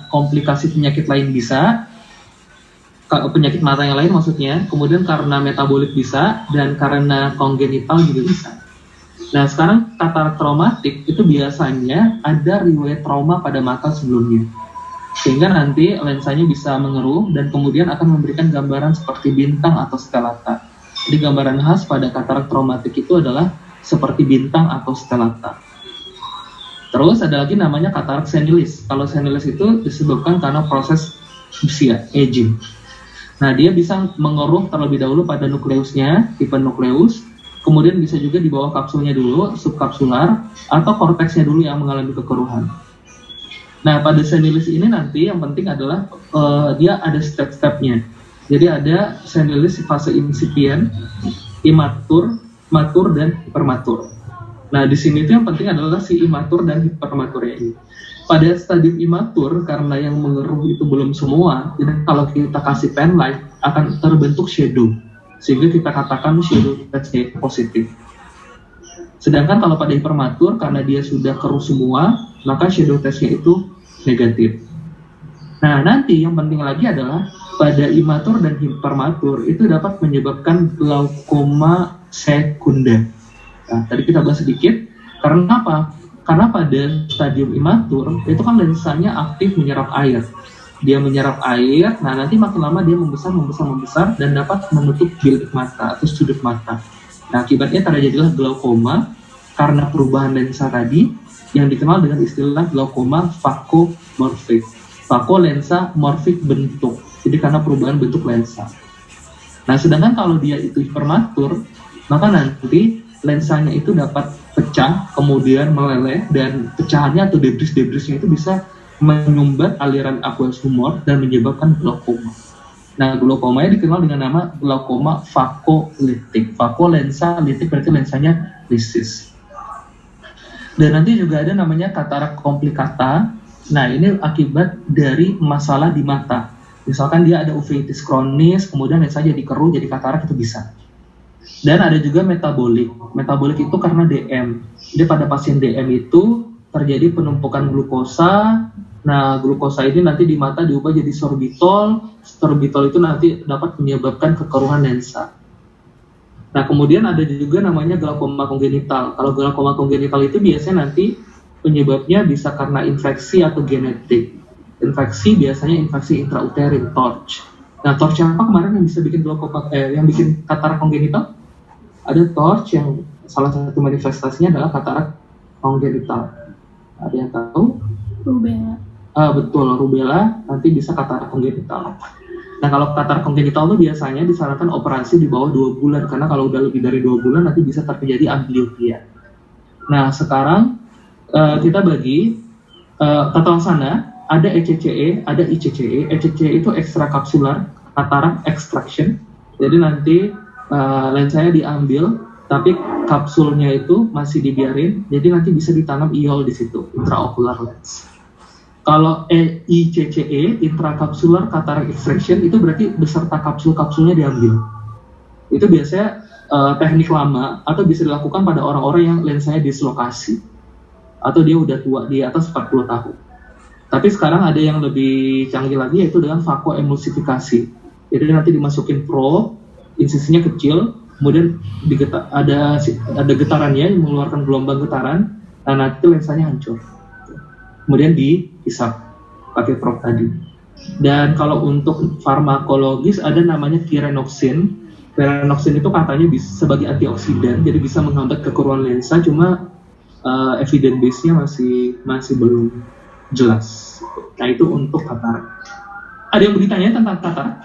komplikasi penyakit lain bisa, penyakit mata yang lain maksudnya, kemudian karena metabolik bisa, dan karena kongenital juga bisa. Nah, sekarang katarak traumatik itu biasanya ada riwayat trauma pada mata sebelumnya, sehingga nanti lensanya bisa mengeruh dan kemudian akan memberikan gambaran seperti bintang atau stelata. Jadi gambaran khas pada katarak traumatik itu adalah seperti bintang atau stelata. Terus ada lagi namanya katarak senilis. Kalau senilis itu disebabkan karena proses usia, aging. Nah, dia bisa mengeruh terlebih dahulu pada nukleusnya, tipe nukleus, kemudian bisa juga di bawah kapsulnya dulu, subkapsular, atau korteksnya dulu yang mengalami kekeruhan. Nah, pada senilis ini nanti yang penting adalah dia ada step-stepnya. Jadi ada senilis fase incipient, imatur, matur, dan hipermatur. Nah, di sini tuh yang penting adalah si imatur dan hipermaturnya ini. Pada stadium imatur, karena yang mengeruh itu belum semua, jadi kalau kita kasih pen light akan terbentuk shadow, sehingga kita katakan shadow testnya positif. Sedangkan kalau pada hipermatur, karena dia sudah keruh semua, maka shadow testnya itu negatif. Nah, nanti yang penting lagi adalah pada imatur dan hipermatur itu dapat menyebabkan glaukoma sekunder. Nah, tadi kita bahas sedikit. Karena apa? Karena pada stadium imatur itu kan lensanya aktif menyerap air. Dia menyerap air, nah nanti makin lama dia membesar dan dapat menutup bilik mata atau sudut mata. Nah, akibatnya terjadilah glaukoma karena perubahan lensa tadi yang dikenal dengan istilah glaukoma facomorphic. Faco lensa, morfik bentuk. Jadi karena perubahan bentuk lensa. Nah, sedangkan kalau dia itu hipermatur, maka nanti lensanya itu dapat pecah, kemudian meleleh, dan pecahannya atau debris-debrisnya itu bisa menyumbat aliran aqueous humor dan menyebabkan glaukoma. Nah, glaukomanya dikenal dengan nama glaukoma facolitik. Faco lensa, litik berarti lensanya lisis. Dan nanti juga ada namanya katarak komplikata. Nah, ini akibat dari masalah di mata. Misalkan dia ada uveitis kronis, kemudian lensanya jadi keruh, jadi katarak, itu bisa. Dan ada juga metabolik. Metabolik itu karena DM. Jadi pada pasien DM itu terjadi penumpukan glukosa. Nah, glukosa ini nanti di mata diubah jadi sorbitol. Sorbitol itu nanti dapat menyebabkan kekeruhan lensa. Nah, kemudian ada juga namanya glaukoma kongenital. Kalau glaukoma kongenital itu biasanya nanti penyebabnya bisa karena infeksi atau genetik. Infeksi biasanya infeksi intrauterin, TORCH. Nah, TORCH apa kemarin yang bisa bikin glaukoma, yang bikin katarak kongenital? Ada TORCH yang salah satu manifestasinya adalah katarak kongenital. Ada yang tahu? Rubella. Betul, rubella nanti bisa katarak kongenital. Nah, kalau katarak kongenital itu biasanya disarankan operasi di bawah 2 bulan, karena kalau udah lebih dari 2 bulan nanti bisa terjadi amblyopia. Nah, sekarang kita bagi tata laksana, ada ECCE, ada ICCE. ECCE itu extracapsular cataract extraction. Jadi nanti lensanya diambil, tapi kapsulnya itu masih dibiarin. Jadi nanti bisa ditanam IOL di situ, intraocular lens. Kalau ICCE, intracapsular cataract extraction, itu berarti beserta kapsul-kapsulnya diambil. Itu biasanya teknik lama atau bisa dilakukan pada orang-orang yang lensanya dislokasi atau dia udah tua, di atas 40 tahun. Tapi sekarang ada yang lebih canggih lagi, yaitu dengan vakoemulsifikasi. Jadi nanti dimasukin probe, insisinya kecil, kemudian ada getarannya yang mengeluarkan gelombang getaran, dan nanti lensanya hancur. Kemudian dihisap pakai probe tadi. Dan kalau untuk farmakologis ada namanya kirenoxin. Kirenoxin itu katanya bisa sebagai antioksidan, jadi bisa menghambat kekeruhan lensa, cuma evidence base-nya masih belum jelas. Nah, itu untuk katarak. Ada yang mau ditanya tentang katarak?